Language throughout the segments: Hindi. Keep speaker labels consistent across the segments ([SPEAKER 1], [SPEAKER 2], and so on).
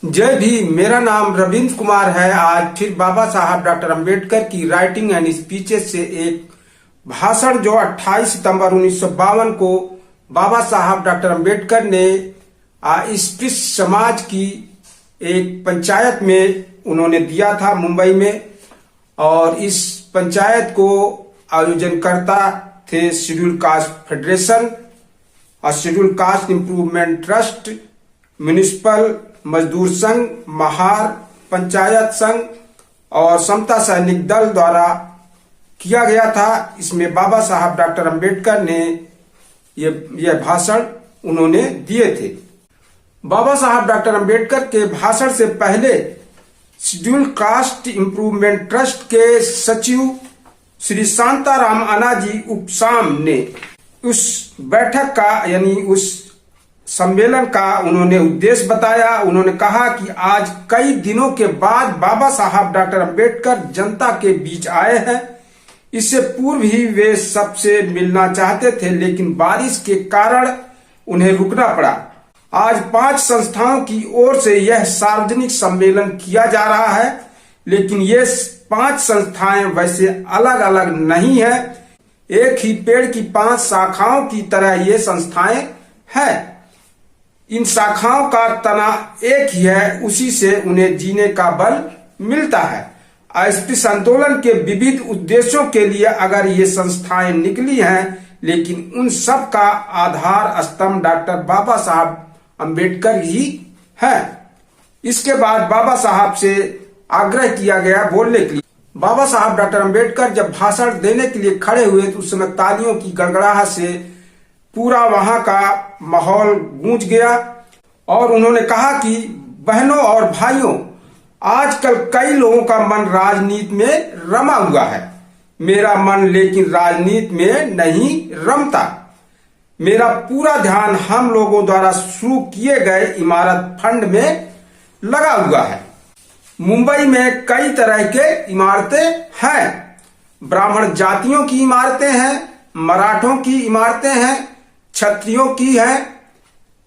[SPEAKER 1] जय भीम। मेरा नाम रविंद्र कुमार है। आज फिर बाबा साहब डॉक्टर अंबेडकर की राइटिंग एंड स्पीचेस से एक भाषण जो 28 सितंबर 1952 को बाबा साहब डॉक्टर अंबेडकर ने स्पृश्य समाज की एक पंचायत में उन्होंने दिया था मुंबई में। और इस पंचायत को आयोजनकर्ता थे शेड्यूल कास्ट फेडरेशन और schedule caste improvement trust, municipal मजदूर संघ, महार पंचायत संघ और समता सैनिक दल द्वारा किया गया था। इसमें बाबा साहब डॉक्टर अंबेडकर ने यह भाषण उन्होंने दिए थे। बाबा साहब डॉक्टर अंबेडकर के भाषण से पहले शेड्यूल कास्ट इम्प्रूवमेंट ट्रस्ट के सचिव श्री शांताराम अनाजी उपसाम ने उस बैठक का यानी उस सम्मेलन का उन्होंने उद्देश्य बताया। उन्होंने कहा कि आज कई दिनों के बाद बाबा साहब डॉक्टर अंबेडकर जनता के बीच आए हैं। इससे पूर्व ही वे सबसे मिलना चाहते थे, लेकिन बारिश के कारण उन्हें रुकना पड़ा। आज 5 संस्थाओं की ओर से यह सार्वजनिक सम्मेलन किया जा रहा है, लेकिन ये 5 संस्थाएं वैसे अलग अलग नहीं है। एक ही पेड़ की 5 शाखाओं की तरह ये संस्थाएं हैं। इन शाखाओं का तना एक ही है, उसी से उन्हें जीने का बल मिलता है। अस्पृश्य आंदोलन के विविध उद्देश्यों के लिए अगर ये संस्थाएं निकली हैं, लेकिन उन सब का आधार स्तंभ डॉक्टर बाबा साहब अंबेडकर ही है। इसके बाद बाबा साहब से आग्रह किया गया बोलने के लिए। बाबा साहब डॉक्टर अंबेडकर जब भाषण देने के लिए खड़े हुए तो उस समय तालियों की गड़गड़ाहट से पूरा वहां का माहौल गूंज गया और उन्होंने कहा कि बहनों और भाइयों, आजकल कई लोगों का मन राजनीति में रमा हुआ है। मेरा मन लेकिन राजनीति में नहीं रमता। मेरा पूरा ध्यान हम लोगों द्वारा शुरू किए गए इमारत फंड में लगा हुआ है। मुंबई में कई तरह के इमारतें हैं। ब्राह्मण जातियों की इमारतें हैं, मराठों की इमारतें हैं, क्षत्रियों की है।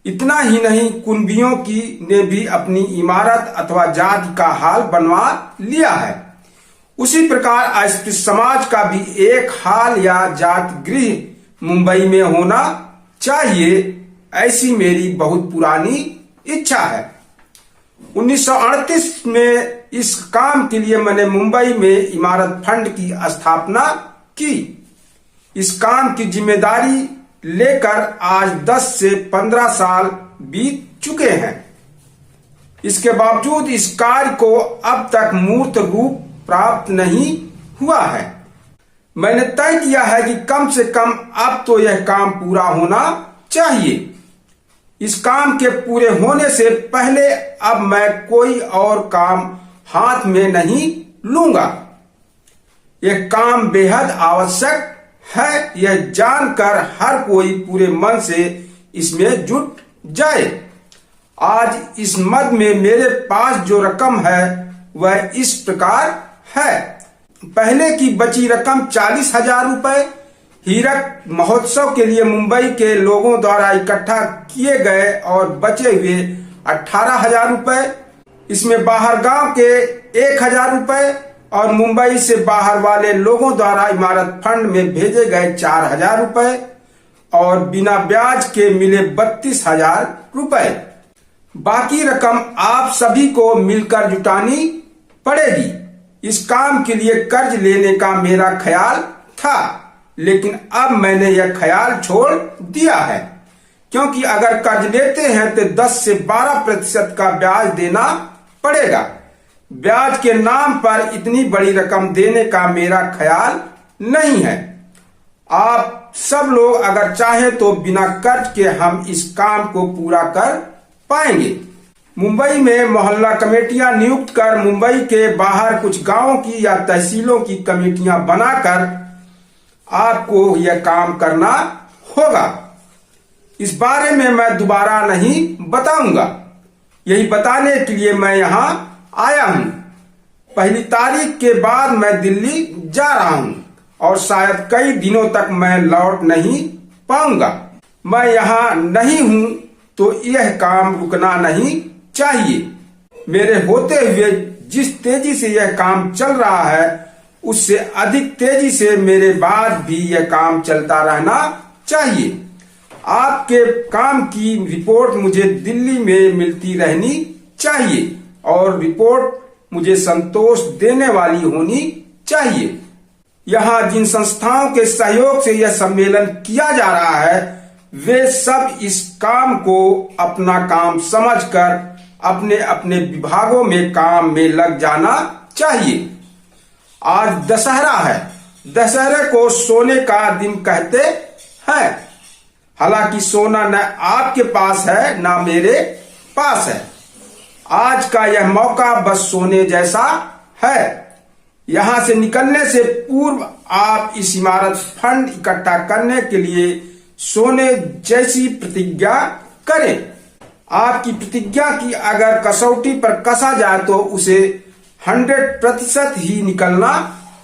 [SPEAKER 1] इतना ही नहीं, कुंबियों की ने भी अपनी इमारत अथवा जाति का हाल बनवा लिया है। उसी प्रकार अस्पृश्य समाज का भी एक हाल या जाति गृह मुंबई में होना चाहिए, ऐसी मेरी बहुत पुरानी इच्छा है। 1938 में इस काम के लिए मैंने मुंबई में इमारत फंड की स्थापना की। इस काम की जिम्मेदारी लेकर आज 10 से 15 साल बीत चुके हैं। इसके बावजूद इस कार्य को अब तक मूर्त रूप प्राप्त नहीं हुआ है। मैंने तय किया है कि कम से कम अब तो यह काम पूरा होना चाहिए। इस काम के पूरे होने से पहले अब मैं कोई और काम हाथ में नहीं लूंगा। यह काम बेहद आवश्यक है, यह जानकर हर कोई पूरे मन से इसमें जुट जाए। आज इस मद में मेरे पास जो रकम है वह इस प्रकार है। पहले की बची रकम 40,000 रुपए हीरक महोत्सव के लिए मुंबई के लोगों द्वारा इकट्ठा किए गए और बचे हुए 18,000 रुपए। इसमें बाहर गांव के 1,000 रुपए और मुंबई से बाहर वाले लोगों द्वारा इमारत फंड में भेजे गए 4,000 रुपए और बिना ब्याज के मिले 32,000 रुपए। बाकी रकम आप सभी को मिलकर जुटानी पड़ेगी। इस काम के लिए कर्ज लेने का मेरा ख्याल था, लेकिन अब मैंने यह ख्याल छोड़ दिया है, क्योंकि अगर कर्ज लेते हैं तो 10 से 12% का ब्याज देना पड़ेगा। ब्याज के नाम पर इतनी बड़ी रकम देने का मेरा ख्याल नहीं है। आप सब लोग अगर चाहें तो बिना कर्ज के हम इस काम को पूरा कर पाएंगे। मुंबई में मोहल्ला कमेटियां नियुक्त कर मुंबई के बाहर कुछ गांवों की या तहसीलों की कमेटियां बनाकर आपको यह काम करना होगा। इस बारे में मैं दोबारा नहीं बताऊंगा। यही बताने के लिए मैं यहां आया हूं। 1 तारीख के बाद मैं दिल्ली जा रहा हूं और शायद कई दिनों तक मैं लौट नहीं पाऊंगा। मैं यहां नहीं हूं तो यह काम रुकना नहीं चाहिए। मेरे होते हुए जिस तेजी से यह काम चल रहा है उससे अधिक तेजी से मेरे बाद भी यह काम चलता रहना चाहिए। आपके काम की रिपोर्ट मुझे दिल्ली में मिलती रहनी चाहिए और रिपोर्ट मुझे संतोष देने वाली होनी चाहिए। यहाँ जिन संस्थाओं के सहयोग से यह सम्मेलन किया जा रहा है वे सब इस काम को अपना काम समझकर अपने अपने विभागों में काम में लग जाना चाहिए। आज दशहरा है। दशहरे को सोने का दिन कहते हैं। हालांकि सोना न आपके पास है न मेरे पास है। आज का यह मौका बस सोने जैसा है। यहां से निकलने से पूर्व आप इस इमारत फंड इकट्ठा करने के लिए सोने जैसी प्रतिज्ञा करें। आपकी प्रतिज्ञा की अगर कसौटी पर कसा जाए तो उसे 100% ही निकलना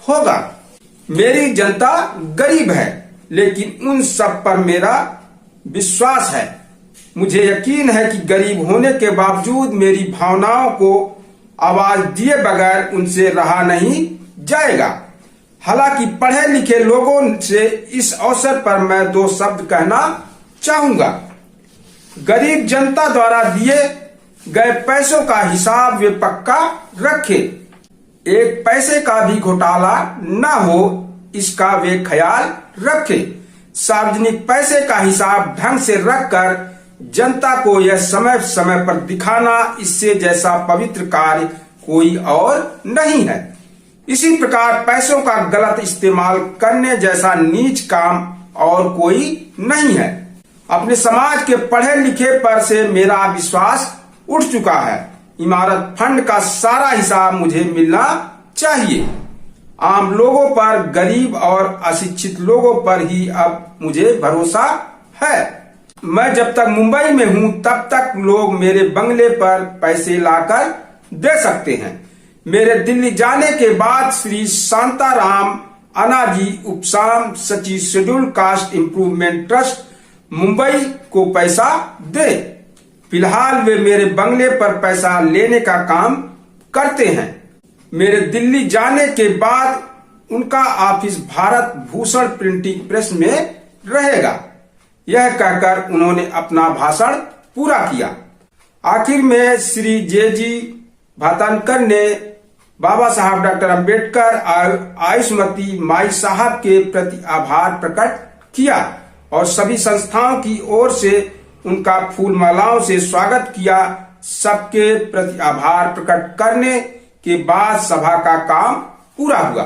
[SPEAKER 1] होगा। मेरी जनता गरीब है लेकिन उन सब पर मेरा विश्वास है। मुझे यकीन है कि गरीब होने के बावजूद मेरी भावनाओं को आवाज दिए बगैर उनसे रहा नहीं जाएगा। हालांकि पढ़े लिखे लोगों से इस अवसर पर मैं 2 शब्द कहना चाहूंगा। गरीब जनता द्वारा दिए गए पैसों का हिसाब वे पक्का रखें। एक पैसे का भी घोटाला न हो इसका वे ख्याल रखें। सार्वजनिक पैसे का हिसाब ढंग से रखकर जनता को यह समय समय पर दिखाना इससे जैसा पवित्र कार्य कोई और नहीं है। इसी प्रकार पैसों का गलत इस्तेमाल करने जैसा नीच काम और कोई नहीं है। अपने समाज के पढ़े लिखे पर से मेरा विश्वास उठ चुका है। इमारत फंड का सारा हिसाब मुझे मिलना चाहिए। आम लोगों पर, गरीब और अशिक्षित लोगों पर ही अब मुझे भरोसा है। मैं जब तक मुंबई में हूं तब तक लोग मेरे बंगले पर पैसे लाकर दे सकते हैं। मेरे दिल्ली जाने के बाद श्री शांताराम अनाजी उपसाम सचिव schedule caste improvement trust Mumbai को पैसा दे। फिलहाल वे मेरे बंगले पर पैसा लेने का काम करते हैं। मेरे दिल्ली जाने के बाद उनका office Bharat Bhushan printing press में रहेगा। यह कहकर उन्होंने अपना भाषण पूरा किया। आखिर में श्री जे.जी. भातनकर ने बाबा साहब डॉक्टर अंबेडकर और आयुष्मती माई साहब के प्रति आभार प्रकट किया और सभी संस्थाओं की ओर से उनका फूल मालाओं से स्वागत किया। सबके प्रति आभार प्रकट करने के बाद सभा का काम पूरा हुआ।